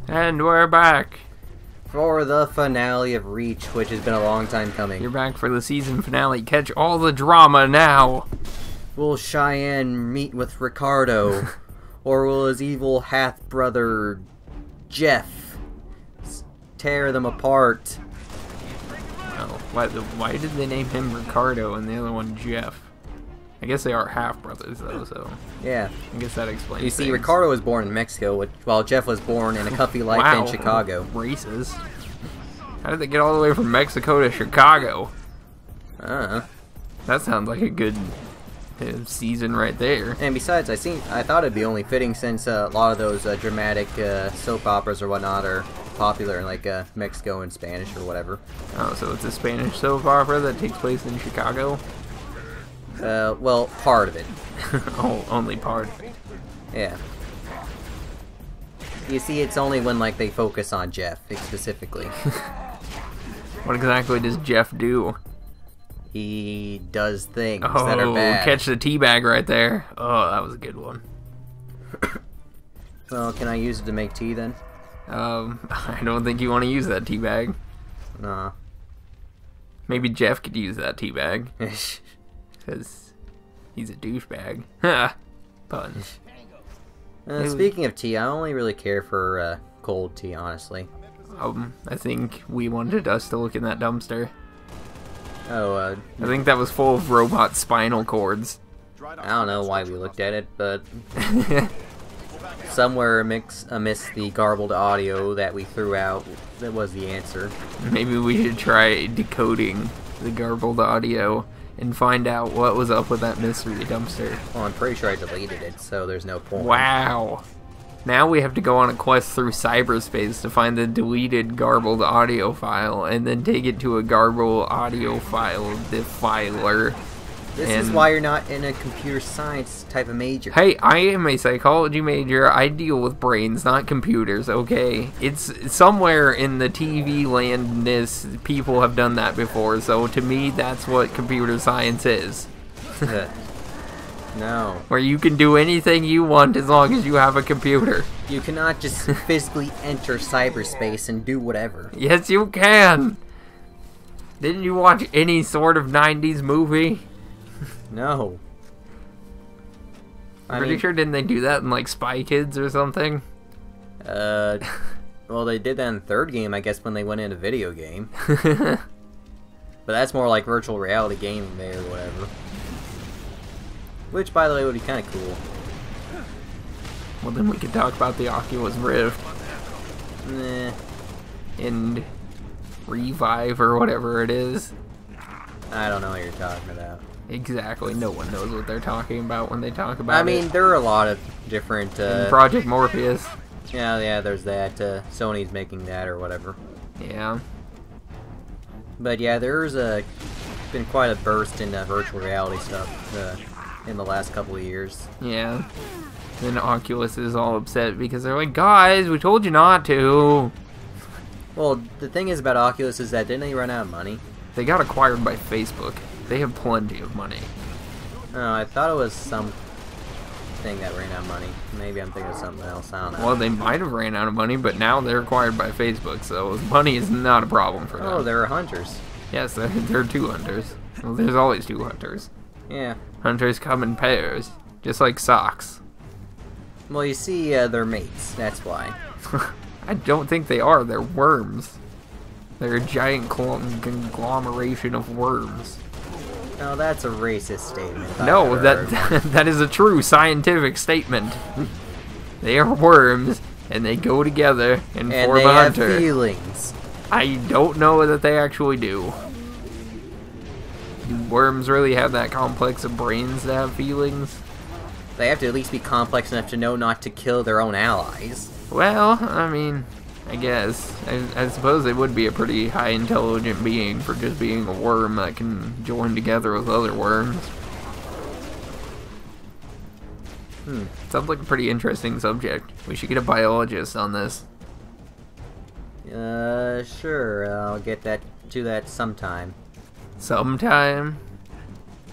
And we're back. For the finale of Reach, which has been a long time coming. You're back for the season finale. Catch all the drama now. Will Cheyenne meet with Ricardo? Or will his evil half-brother, Jeff, tear them apart? Oh, why did they name him Ricardo and the other one Jeff? I guess they are half-brothers, though, so... Yeah. I guess that explains You see, things. Ricardo was born in Mexico, while Jeff was born in a comfy life Wow. in Chicago. Racist. How did they get all the way from Mexico to Chicago? That sounds like a good season right there. And besides, I thought it'd be only fitting since a lot of those dramatic soap operas or whatnot are popular in like Mexico and Spanish or whatever. Oh, so it's a Spanish soap opera that takes place in Chicago? Well, part of it. Oh, only part. Yeah. You see, it's only when like they focus on Jeff specifically. What exactly does Jeff do? He does things that are bad. Catch the teabag right there. Oh, that was a good one. Well, can I use it to make tea then? I don't think you want to use that teabag. Nah. Maybe Jeff could use that teabag. Because he's a douchebag. Ha! Puns. Speaking of tea, I only really care for cold tea, honestly. I think we wanted us to look in that dumpster. Oh, I think that was full of robot spinal cords. I don't know why we looked at it, but somewhere amidst the garbled audio that we threw out, that was the answer. Maybe we should try decoding the garbled audio and find out what was up with that mystery dumpster. Well, I'm pretty sure I deleted it, so there's no point. Wow. Now we have to go on a quest through cyberspace to find the deleted garbled audio file and then take it to a garbled audio file defiler. This is why you're not in a computer science type of major. Hey, I am a psychology major. I deal with brains, not computers, okay? It's somewhere in the TV landness, people have done that before, so to me, that's what computer science is. No. Where you can do anything you want as long as you have a computer. You cannot just physically enter cyberspace and do whatever. Yes, you can! Didn't you watch any sort of 90s movie? No. I'm pretty sure, didn't they do that in, like, Spy Kids or something? Well, they did that in the third game, I guess, when they went into video game. But that's more like virtual reality gaming there or whatever. Which, by the way, would be kind of cool. Well, then we could talk about the Oculus Rift. Nah. And Revive or whatever it is. I don't know what you're talking about. Exactly, no one knows what they're talking about when they talk about it. I mean, there are a lot of different... Project Morpheus. Yeah, there's that. Sony's making that or whatever. Yeah. But yeah, there's been quite a burst in virtual reality stuff in the last couple of years. Yeah. Then Oculus is all upset because they're like, guys, we told you not to. Well, the thing is about Oculus is that didn't they run out of money? They got acquired by Facebook. They have plenty of money. Oh, I thought it was some thing that ran out of money. Maybe I'm thinking of something else. I don't know. Well, they might have ran out of money, but now they're acquired by Facebook, so money is not a problem for them. Oh, there are hunters. Yes, there are two hunters. Well, there's always two hunters. Yeah. Hunters come in pairs, just like socks. Well, you see, they're mates. That's why. I don't think they are. They're worms. They're a giant conglomeration of worms. No, that's a racist statement. No, that is a true scientific statement. They are worms, and they go together and form a hunter. And they have feelings. I don't know that they actually do. Do worms really have that complex of brains to have feelings? They have to at least be complex enough to know not to kill their own allies. Well, I mean, I guess. I suppose they would be a pretty high intelligent being for just being a worm that can join together with other worms. Sounds like a pretty interesting subject. We should get a biologist on this. Sure. I'll get to that sometime. Sometime?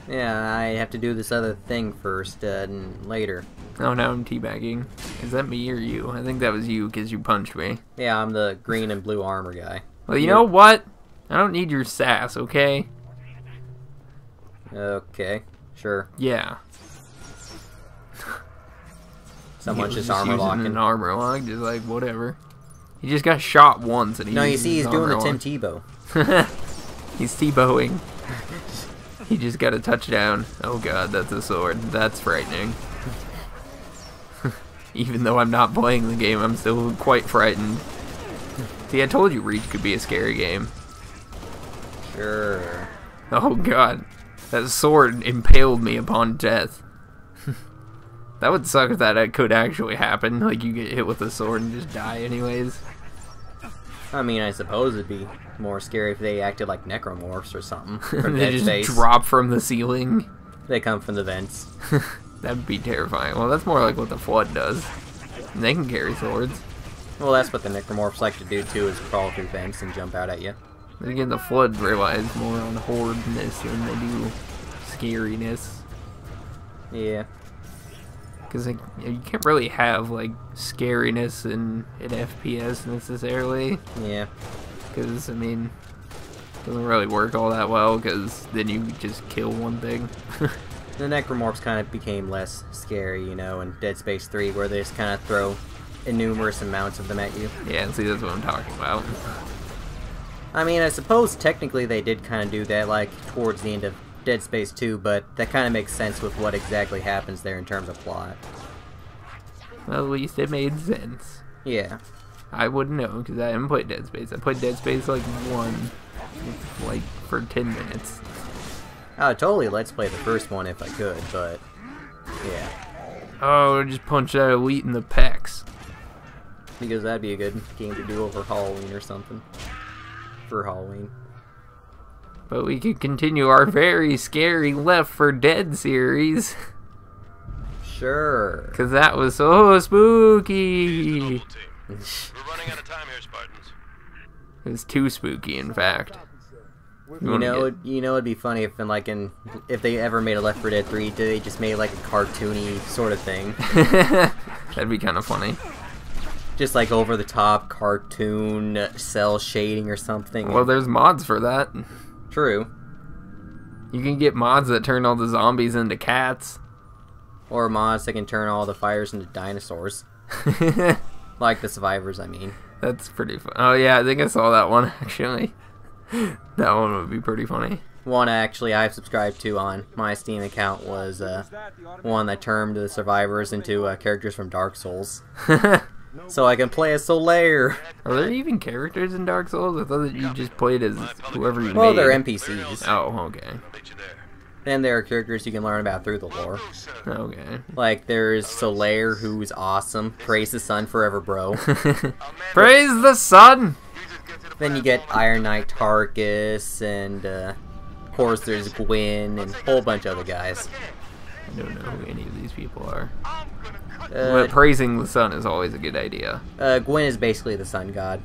Yeah, I have to do this other thing first, later. Oh, now I'm teabagging. Is that me or you? I think that was you because you punched me. Yeah, I'm the green and blue armor guy. Well, you know what? I don't need your sass, okay? Okay, sure. Yeah. Someone's just using armor locking. an armor lock, just like, whatever. He just got shot once and he No, you see, he's doing the Tim Tebow. Tebow. He's Tebowing. He just got a touchdown. Oh god, that's a sword. That's frightening. Even though I'm not playing the game, I'm still quite frightened. See, I told you Reach could be a scary game. Sure. Oh god. That sword impaled me upon death. That would suck if that could actually happen. Like, you get hit with a sword and just die anyways. I mean, I suppose it'd be more scary if they acted like necromorphs or something. From They Dead just Space. drop from the ceiling. They come from the vents. That'd be terrifying. Well, that's more like what the Flood does. And they can carry swords. Well, that's what the necromorphs like to do too, is crawl through vents and jump out at you. But again, the Flood relies more on horde-ness than they do scariness. Yeah. Because like, you can't really have like scariness in an FPS necessarily. Yeah. Because, I mean, it doesn't really work all that well because then you just kill one thing. The necromorphs kind of became less scary, you know, in Dead Space 3, where they just kind of throw innumerous amounts of them at you. Yeah, see, that's what I'm talking about. I mean, I suppose technically they did kind of do that, like, towards the end of Dead Space 2, but that kind of makes sense with what exactly happens there in terms of plot. Well, at least it made sense. Yeah. I wouldn't know because I haven't played Dead Space. I played Dead Space like for 10 minutes. I would totally Let's Play the first one if I could, but yeah. Oh, just punch that elite in the pecs. Because that'd be a good game to do over Halloween or something. For Halloween. But we could continue our very scary Left 4 Dead series. Sure. Because that was so spooky. We're running out of time here, Spartans. It was too spooky, in fact. You know, it'd be funny if they ever made a Left 4 Dead 3, they just made like a cartoony sort of thing. That'd be kind of funny. Just like over the top cartoon cell shading or something. Well, there's mods for that. True. You can get mods that turn all the zombies into cats. Or mods that can turn all the fighters into dinosaurs. Like the survivors, I mean. That's pretty fun. Oh yeah, I think I saw that one actually. That one would be pretty funny. One actually I've subscribed to on my Steam account was one that turned the survivors into characters from Dark Souls. So I can play as Solaire. Are there even characters in Dark Souls? I thought that you just played as whoever you made. Well, they're NPCs. Oh, okay. Then there are characters you can learn about through the lore. Okay. Like, there's Solaire, who's awesome. Praise the sun forever, bro. Praise the sun! Then you get Iron Knight Tarkus, and of course there's Gwyn, and a whole bunch of other guys. I don't know who any of these people are. But praising the sun is always a good idea. Gwyn is basically the sun god.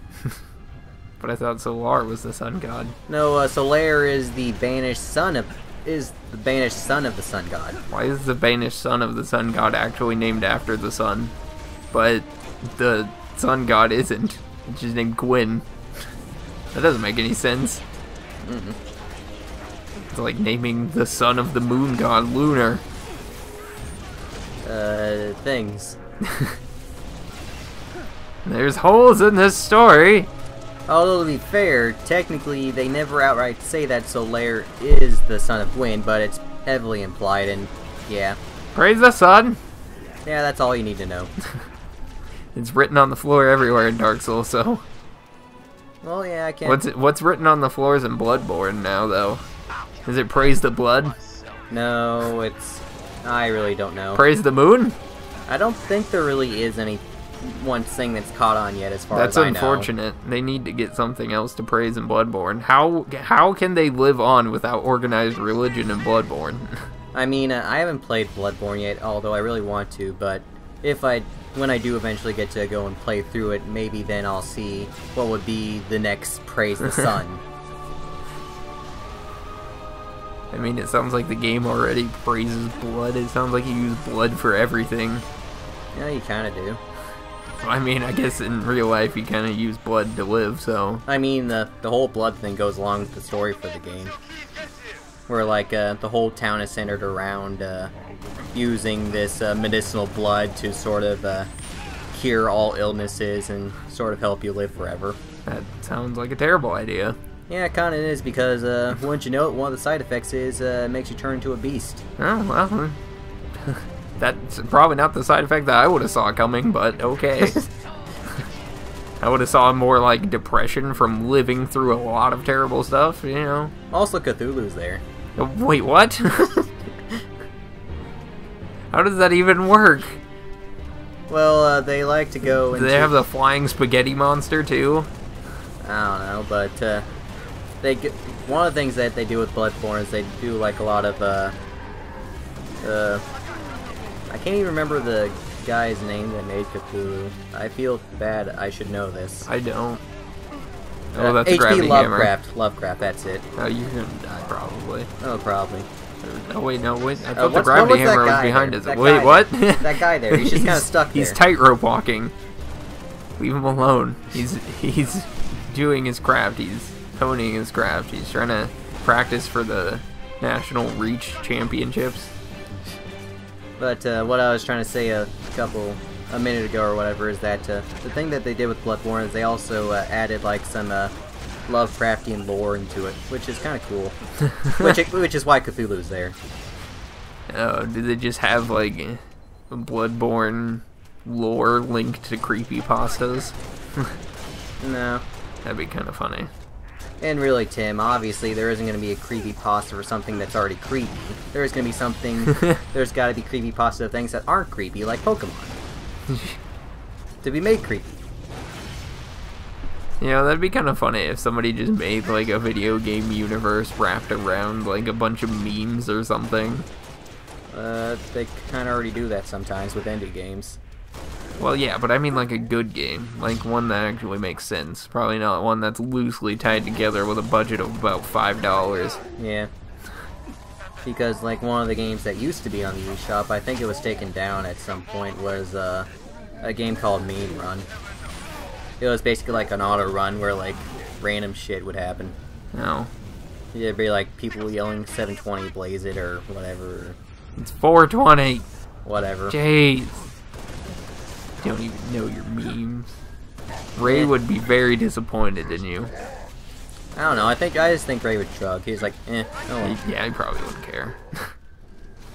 But I thought Solar was the sun god. No, Solaire is the banished son of the sun god. Why is the banished son of the sun god actually named after the sun? But the sun god isn't. It's just named Gwyn. That doesn't make any sense. It's like naming the son of the moon god Lunar. Things. There's holes in this story. Although, to be fair, technically they never outright say that Solaire is the son of Gwyn, but it's heavily implied, and yeah. Praise the sun. Yeah, that's all you need to know. It's written on the floor everywhere in Dark Souls, so. Well, yeah, I can't. What's written on the floors in Bloodborne now, though? Is it praise the blood? No, it's. I really don't know. Praise the moon? I don't think there really is any one thing that's caught on yet, as far That's as I know. unfortunate. They need to get something else to praise in Bloodborne. How can they live on without organized religion in Bloodborne? I mean, I haven't played Bloodborne yet, although I really want to, but when I do eventually get to go and play through it, maybe then I'll see what would be the next Praise the Sun. I mean, it sounds like the game already praises blood. It sounds like you use blood for everything. Yeah, you kind of do. I mean, I guess in real life you kind of use blood to live, so... I mean, the whole blood thing goes along with the story for the game. Where, like, the whole town is centered around using this medicinal blood to sort of cure all illnesses and sort of help you live forever. That sounds like a terrible idea. Yeah, it kind of is, because once you know it, one of the side effects is it makes you turn into a beast. Oh, well... That's probably not the side effect that I would have saw coming, but okay. I would have saw more like depression from living through a lot of terrible stuff, you know. Also, Cthulhu's there. Wait, what? How does that even work? Well, they like to go into... Do they have the flying spaghetti monster too? I don't know, but one of the things that they do with Bloodborne is they do like a lot of I can't even remember the guy's name that made Cthulhu. I feel bad. I should know this. I don't. Oh, that's H.P. Gravity Lovecraft. Hammer. Lovecraft, that's it. Oh, you're gonna die probably. Oh, probably. Oh wait, no, wait. I thought the what Gravity was that Hammer was guy behind there? us. That Wait, guy what? there. That guy there. He's just kind of stuck there. He's tightrope walking. Leave him alone. He's doing his craft. He's honing his craft. He's trying to practice for the National Reach Championships. But what I was trying to say a minute ago or whatever is that the thing that they did with Bloodborne is they also added like some Lovecraftian lore into it, which is kind of cool. which is why Cthulhu's there. Oh, did they just have like Bloodborne lore linked to creepypastas? No. That'd be kind of funny. And really, Tim, obviously there isn't going to be a creepypasta for something that's already creepy. There's going to be something... there's got to be creepypasta of things that aren't creepy, like Pokemon. To be made creepy. You know, that'd be kind of funny if somebody just made like a video game universe wrapped around like a bunch of memes or something. They kind of already do that sometimes with indie games. Well, yeah, but I mean like a good game. Like one that actually makes sense. Probably not one that's loosely tied together with a budget of about $5. Yeah. Because, like, one of the games that used to be on the eShop, I think it was taken down at some point, was a game called Meme Run. It was basically like an auto run where, like, random shit would happen. No. It'd be like people yelling 720 blaze it or whatever. It's 420. Whatever. Jeez. Don't even know your memes. Ray would be very disappointed in you. I don't know, I just think Ray would shrug. He's like, eh, oh well. Yeah, he probably wouldn't care.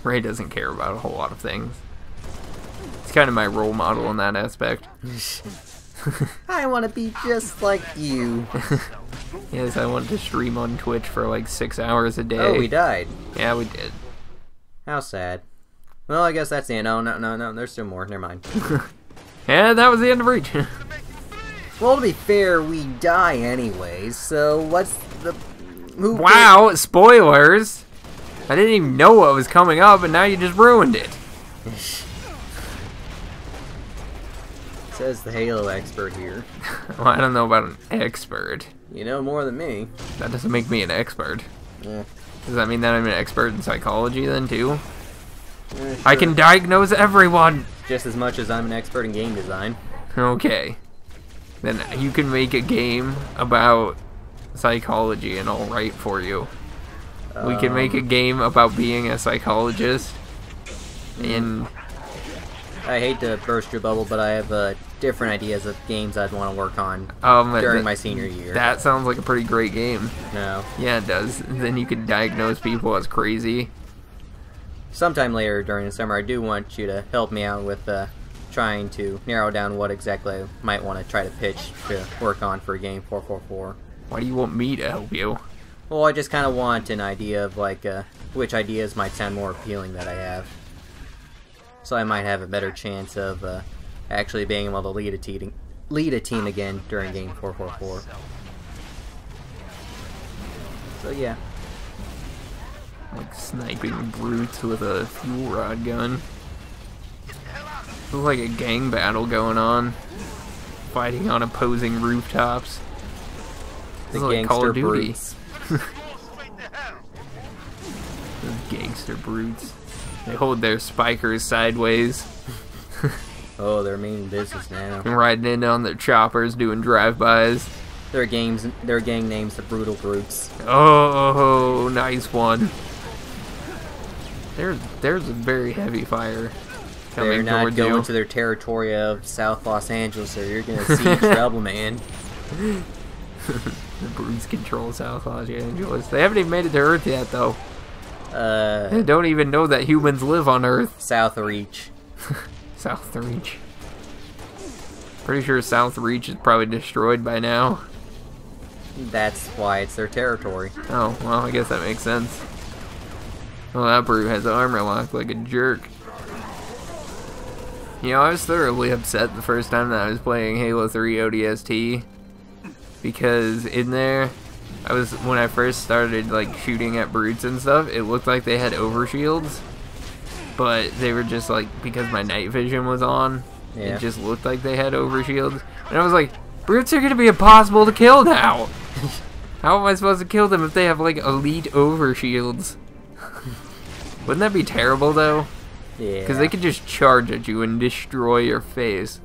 Ray doesn't care about a whole lot of things. He's kind of my role model in that aspect. I want to be just like you. Yes, I wanted to stream on Twitch for like 6 hours a day. Oh, we died. Yeah, we did. How sad. Well, I guess that's the end. No, there's still more. Never mind. Yeah, that was the end of Reach. Well, to be fair, we die anyways, so what's the... Wow, spoilers! I didn't even know what was coming up, and now you just ruined it. Says the Halo expert here. Well, I don't know about an expert. You know more than me. That doesn't make me an expert. Yeah. Does that mean that I'm an expert in psychology then, too? Sure. I can diagnose everyone! Just as much as I'm an expert in game design. Okay. Then you can make a game about psychology and I'll write for you. We can make a game about being a psychologist. And I hate to burst your bubble, but I have different ideas of games I'd want to work on during my senior year. That sounds like a pretty great game. No. Yeah, it does. Then you can diagnose people as crazy. Sometime later during the summer, I do want you to help me out with trying to narrow down what exactly I might want to try to pitch to work on for game 444. Why do you want me to help you? Well, I just kind of want an idea of like which ideas might sound more appealing that I have. So I might have a better chance of actually being able to lead a team again during game 444. So yeah. Like sniping brutes with a fuel rod gun. Looks like a gang battle going on. Fighting on opposing rooftops. This is like Call of Duty. Brutes. Those gangster brutes. They hold their spikers sideways. Oh, they're mean business now. And riding in on their choppers, doing drive-bys. Their gang names the Brutal Brutes. Oh, nice one. There's a very heavy fire coming They're not towards going you. to their territory of South Los Angeles, or you're gonna see trouble, man. The brutes control South Los Angeles. They haven't even made it to Earth yet, though. They don't even know that humans live on Earth. South Reach. South Reach. Pretty sure South Reach is probably destroyed by now. That's why it's their territory. Oh, well, I guess that makes sense. Well, that brute has armor locked like a jerk. You know, I was thoroughly upset the first time that I was playing Halo 3 ODST. Because in there, when I first started like shooting at brutes and stuff, it looked like they had overshields. But they were just like, because my night vision was on, yeah. It just looked like they had overshields. And I was like, brutes are gonna be impossible to kill now! How am I supposed to kill them if they have like elite overshields? Wouldn't that be terrible though? Yeah. Because they could just charge at you and destroy your face.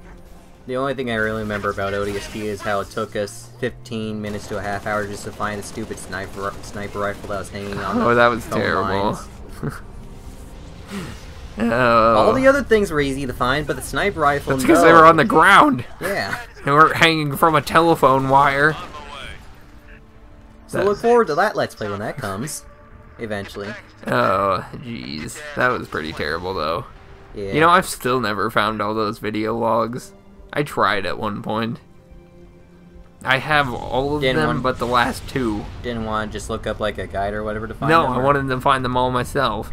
The only thing I really remember about ODST is how it took us 15 minutes to a half hour just to find the stupid sniper rifle that was hanging on the that was phone terrible. lines. All the other things were easy to find, but the sniper rifle, That's because they were on the ground. Yeah. They were hanging from a telephone wire. So look forward to that Let's Play when that comes. Eventually. Oh, jeez. That was pretty terrible, though. Yeah. You know, I've still never found all those video logs. I tried at one point. I have all of them, but the last two. Didn't want to just look up like a guide or whatever to find them? them? No, I wanted to find them all myself.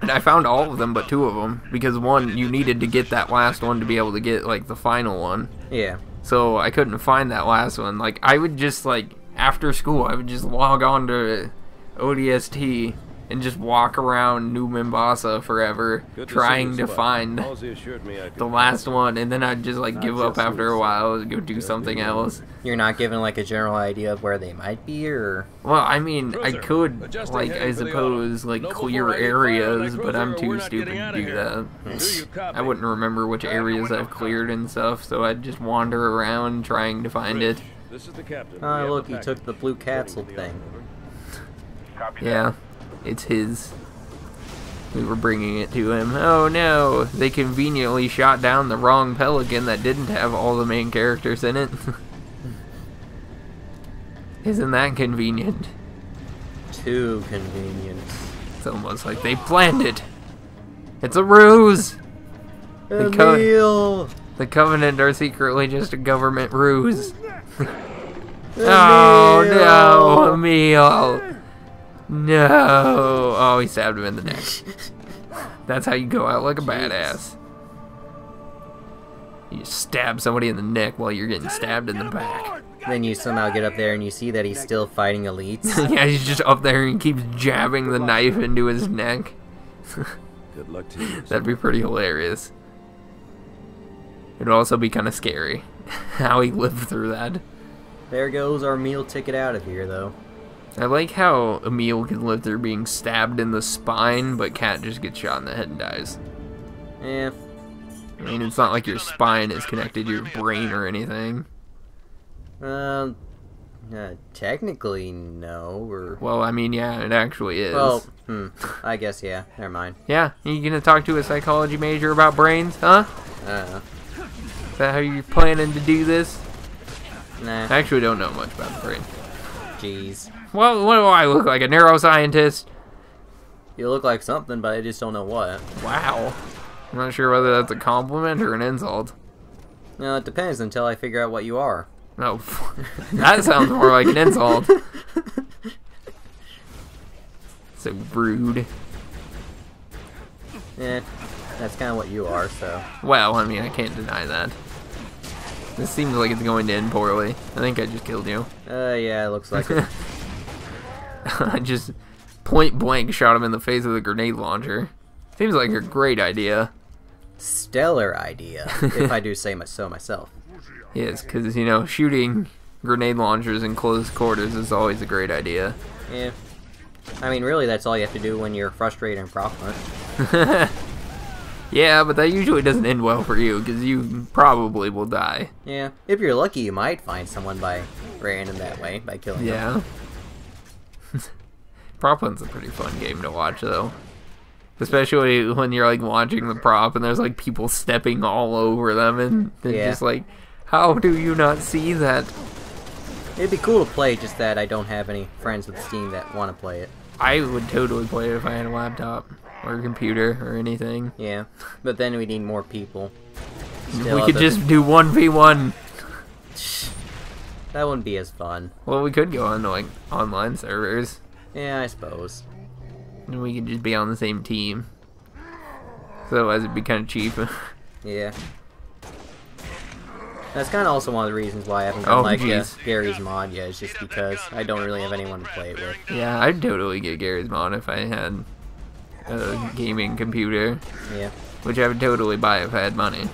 And I found all of them but two of them. Because one, you needed to get that last one to be able to get, like, the final one. Yeah. So I couldn't find that last one. Like, I would just, like, after school, I would just log on to ODST and just walk around New Mombasa forever trying to find the last one, and then I'd just like give up after a while and go do something else. You're not given like a general idea of where they might be, or? Well, I mean, I could, like, I suppose, like, clear areas, but I'm too stupid to do that. I wouldn't remember which areas I've cleared and stuff, so I'd just wander around trying to find it. Oh, look, he took the blue capsule thing. Yeah. It's his. We were bringing it to him. Oh no! They conveniently shot down the wrong Pelican that didn't have all the main characters in it. Isn't that convenient? Too convenient. It's almost like they planned it. It's a ruse! Emil! The Covenant are secretly just a government ruse. Oh no, Emil! No! Oh, he stabbed him in the neck. That's how you go out like a badass. You stab somebody in the neck while you're getting stabbed in the back. Then you somehow get up there and you see that he's still fighting elites. Yeah, he's just up there and keeps jabbing the knife into his neck. Good luck to you. That'd be pretty hilarious. It'd also be kind of scary how he lived through that. There goes our meal ticket out of here, though. I like how Emil can live through being stabbed in the spine, but Kat just gets shot in the head and dies. Eh. I mean, it's not like your spine is connected to your brain or anything. Technically, no. Or... Well, I mean, yeah, it actually is. Well, I guess, yeah. Never mind. Yeah, you gonna talk to a psychology major about brains, huh? I don't know. Is that how you're planning to do this? Nah. I actually don't know much about the brain. Jeez. Well, what do I look like, a neuroscientist? You look like something, but I just don't know what. Wow. I'm not sure whether that's a compliment or an insult. No, it depends until I figure out what you are. Oh, that sounds more like an insult. So rude. Eh, that's kind of what you are, so. Well, I mean, I can't deny that. This seems like it's going to end poorly. I think I just killed you. Yeah, it looks like it. I just point blank shot him in the face with a grenade launcher. Seems like a great idea. Stellar idea, if I do say so myself. Yes, because, you know, shooting grenade launchers in close quarters is always a great idea. Yeah. I mean, really, that's all you have to do when you're frustrated and profligate. Yeah, but that usually doesn't end well for you, because you probably will die. Yeah, if you're lucky, you might find someone by random that way, by killing them. Yeah. Prop Hunt's a pretty fun game to watch, though. Especially when you're, like, watching the prop, and there's, like, people stepping all over them, and they're just like, how do you not see that? It'd be cool to play, just that I don't have any friends with Steam that want to play it. I would totally play it if I had a laptop, or a computer, or anything. Yeah, but then we need more people. We could just do 1v1. That wouldn't be as fun. Well, we could go on, like, online servers. Yeah, I suppose. And we could just be on the same team. So otherwise it'd be kind of cheap. Yeah. That's kind of also one of the reasons why I haven't done Gary's mod yet. It's just because I don't really have anyone to play it with. Yeah, I'd totally get Gary's mod if I had a gaming computer. Yeah. Which I would totally buy if I had money.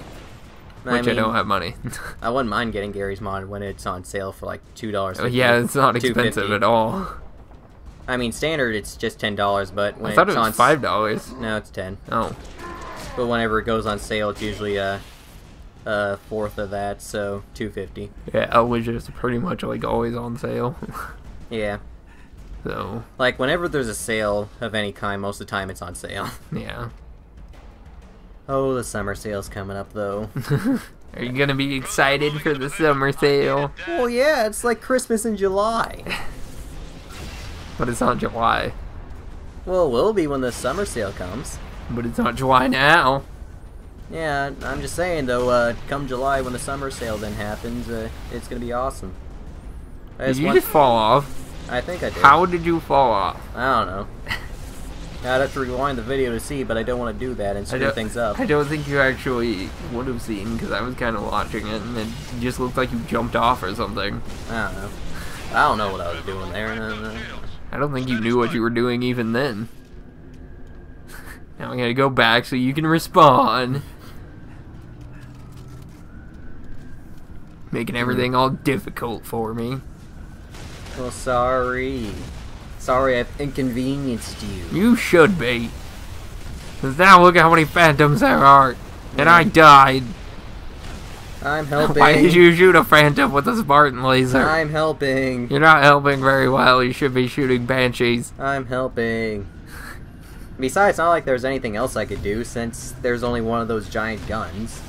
Which I don't have money. I wouldn't mind getting Gary's mod when it's on sale for like $2. Yeah, it's not expensive at all. I mean, standard it's just $10, but when I thought it's it was $5. No, it's 10. Oh. But whenever it goes on sale, it's usually a fourth of that, so $2.50. Yeah, which is pretty much like always on sale. Yeah. So. Like whenever there's a sale of any kind, most of the time it's on sale. Yeah. Oh, the summer sale's coming up though. Are you gonna be excited for the summer sale? Well, yeah, it's like Christmas in July. But it's not July. Well, it will be when the summer sale comes. But it's not July now. Yeah, I'm just saying though, come July when the summer sale then happens, it's gonna be awesome. Did you just fall off? I think I did. How did you fall off? I don't know. I'd have to rewind the video to see, but I don't want to do that and screw things up. I don't think you actually would have seen, because I was kind of watching it, and it just looked like you jumped off or something. I don't know. I don't know what I was doing there. I don't think you knew what you were doing even then. Now I gotta go back so you can respawn. Making everything all difficult for me. Well, sorry. Sorry I've inconvenienced you. You should be. Because now look at how many phantoms there are. And I died. I'm helping. Why did you shoot a phantom with a Spartan laser? I'm helping. You're not helping very well. You should be shooting banshees. I'm helping. Besides, it's not like there's anything else I could do since there's only one of those giant guns.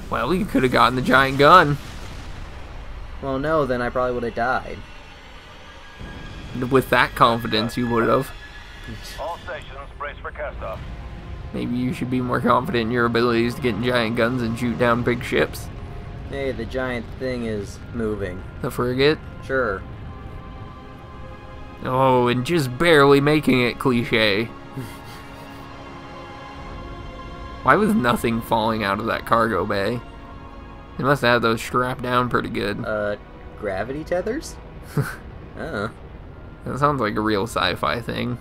Well, you could have gotten the giant gun. Well, no, then I probably would have died. With that confidence, you would have. All stations, brace for cast-off. Maybe you should be more confident in your abilities to get giant guns and shoot down big ships. Hey, the giant thing is moving. The frigate? Sure. Oh, and just barely making it cliche. Why was nothing falling out of that cargo bay? They must have those strapped down pretty good. Gravity tethers? Oh. That sounds like a real sci-fi thing.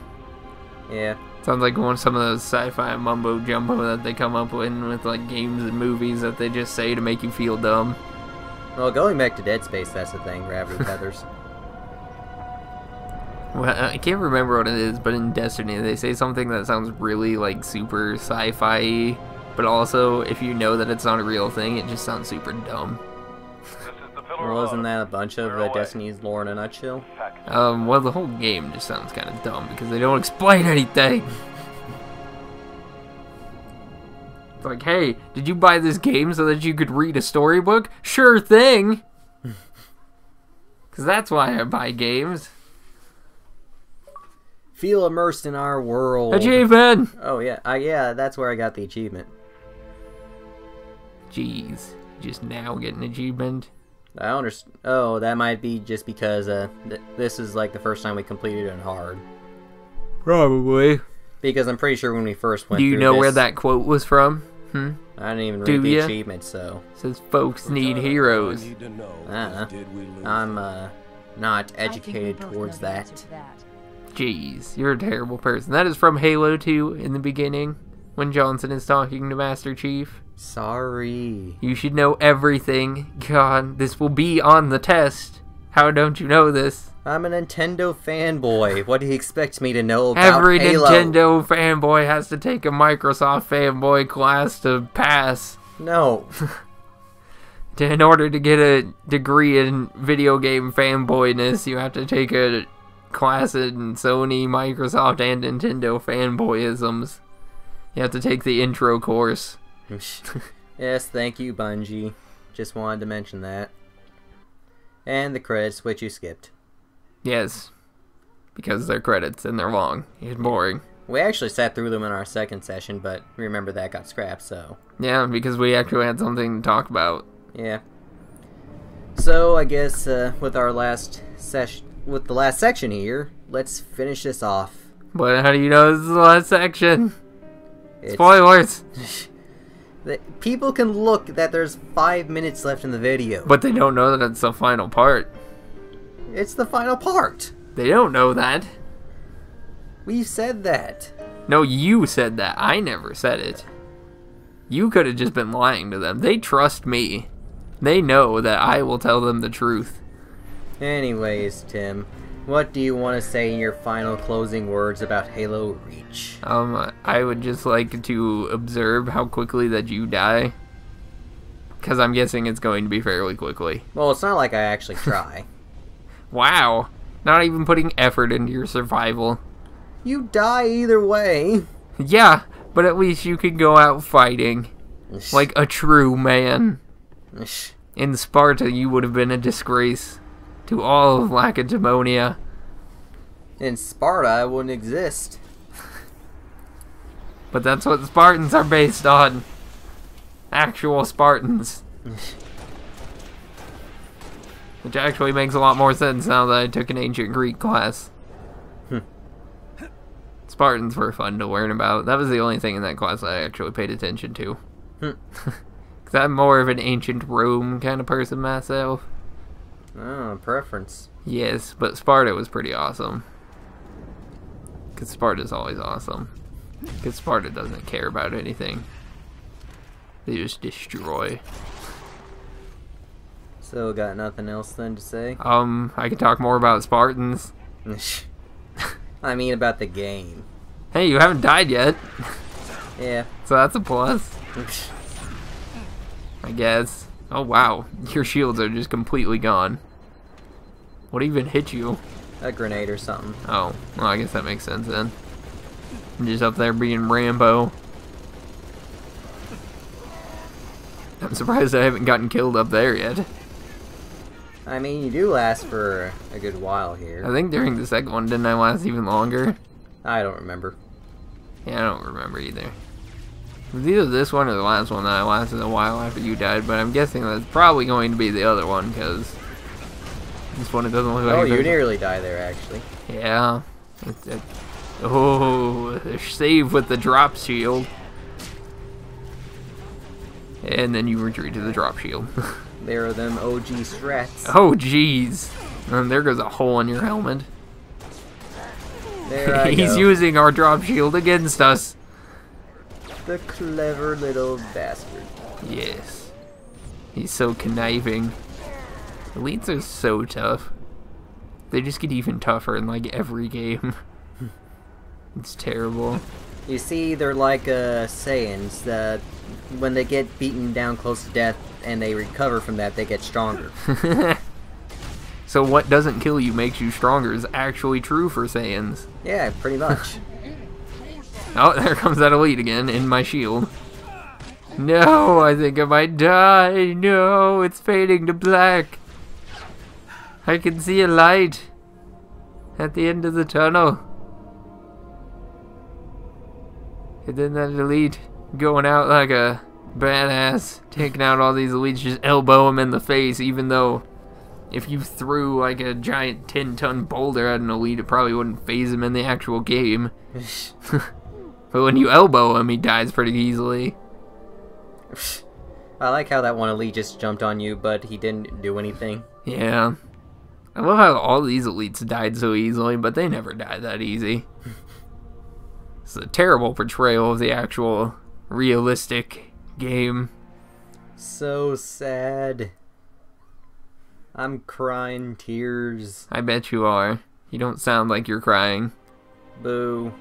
Yeah. Sounds like some of those sci-fi mumbo jumbo that they come up with like games and movies that they just say to make you feel dumb. Well, going back to Dead Space, that's the thing, gravity tethers. Well, I can't remember what it is, but in Destiny they say something that sounds really like super sci-fi, but also if you know that it's not a real thing, it just sounds super dumb. Well, isn't that a bunch of Destiny's lore in a nutshell? Well, the whole game just sounds kind of dumb because they don't explain anything. It's like, hey, did you buy this game so that you could read a storybook? Sure thing! Because that's why I buy games. Feel immersed in our world. Achievement! Oh, yeah. Yeah, that's where I got the achievement. Jeez. Just now get an achievement? I don't understand. Oh, that might be just because this is like the first time we completed it on hard. Probably. Because I'm pretty sure when we first went through this... Do you know where that quote was from? I didn't even read the achievement, so... It says folks need heroes. I'm not educated towards that. Jeez, you're a terrible person. That is from Halo 2 in the beginning, when Johnson is talking to Master Chief. Sorry. You should know everything. God, this will be on the test. How don't you know this? I'm a Nintendo fanboy. What do you expect me to know about Every Halo? Nintendo fanboy has to take a Microsoft fanboy class to pass. No. In order to get a degree in video game fanboyness, you have to take a class in Sony, Microsoft, and Nintendo fanboyisms. You have to take the intro course. Yes, thank you, Bungie. Just wanted to mention that. And the credits, which you skipped. Yes, because they're credits and they're long. It's boring. We actually sat through them in our second session, but remember that got scrapped, so... Yeah, because we actually had something to talk about. Yeah. So, I guess, with our last session... With the last section here, let's finish this off. But how do you know this is the last section? Spoilers! People can look that there's 5 minutes left in the video. But they don't know that it's the final part. It's the final part. They don't know that. We said that. No, you said that. I never said it. You could have just been lying to them. They trust me. They know that I will tell them the truth. Anyways, Tim, what do you want to say in your final closing words about Halo Reach? I would just like to observe how quickly that you die. Because I'm guessing it's going to be fairly quickly. Well, it's not like I actually try. Wow. Not even putting effort into your survival. You die either way. Yeah, but at least you can go out fighting. Like a true man. In Sparta, you would have been a disgrace to all of Lacedaemon. In Sparta, I wouldn't exist. But that's what Spartans are based on. Actual Spartans. Which actually makes a lot more sense now that I took an ancient Greek class. Spartans were fun to learn about. That was the only thing in that class I actually paid attention to. Because I'm more of an ancient Rome kind of person myself. Oh, preference. Yes, but Sparta was pretty awesome. Because Sparta's always awesome. Because Sparta doesn't care about anything. They just destroy. So, got nothing else then to say? I can talk more about Spartans. I mean about the game. Hey, you haven't died yet. Yeah. So that's a plus. I guess. Oh wow, your shields are just completely gone. What even hit you? A grenade or something. Oh, well I guess that makes sense then. I'm just up there being Rambo. I'm surprised I haven't gotten killed up there yet. I mean, you do last for a good while here. I think during the second one, didn't I last even longer? I don't remember. Yeah, I don't remember either. It was either this one or the last one that I lasted a while after you died, but I'm guessing that's probably going to be the other one, because this one it doesn't look like... Oh, you nearly die there, actually. Yeah. Oh, save with the drop shield. And then you retreat to the drop shield. There are them OG strats. Oh, jeez. And there goes a hole in your helmet. There I He's go. using our drop shield against us. The clever little bastard. Yes. He's so conniving. Elites are so tough. They just get even tougher in like every game. It's terrible. You see, they're like Saiyans that when they get beaten down close to death and they recover from that, they get stronger. So what doesn't kill you makes you stronger is actually true for Saiyans. Yeah, pretty much. Oh, there comes that elite again in my shield. No, I think I might die. No, it's fading to black. I can see a light at the end of the tunnel. And then that elite going out like a badass, taking out all these elites, just elbow them in the face, even though if you threw like a giant 10-ton boulder at an elite, it probably wouldn't phase him in the actual game. But when you elbow him, he dies pretty easily. I like how that one elite just jumped on you, but he didn't do anything. Yeah. I love how all these elites died so easily, but they never die that easy. It's a terrible portrayal of the actual realistic game. So sad. I'm crying tears. I bet you are. You don't sound like you're crying. Boo.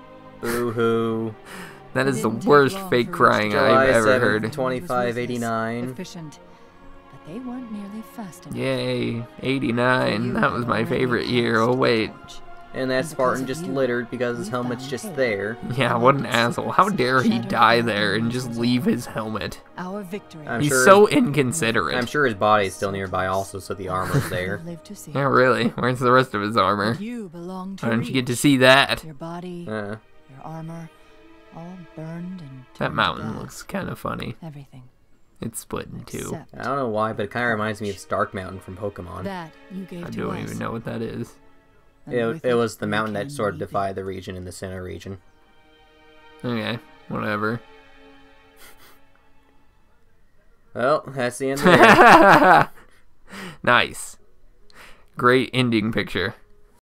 Boo-hoo. That is the worst fake crying I've ever heard. 2589. Efficient, but they weren't nearly fast enough. Yay, 89. That was my favorite year. Oh, wait. And that Spartan just littered because his helmet's just there. Yeah, what an asshole. How dare he die there and just leave his helmet? Our victory. He's so inconsiderate. I'm sure his body's still nearby also, so the armor's there. Yeah, really? Where's the rest of his armor? You belong to Why don't you get to see that? your body, your armor, all burned and That mountain looks kind of funny. everything. It's split in two. Except I don't know why, but it kind of reminds me of Stark Mountain from Pokemon. that you gave I to don't us. even know what that is. And with It was the mountain we that can sort of leave defied the region in the center region. Okay, whatever. Well, that's the end of it. Nice. Great ending picture.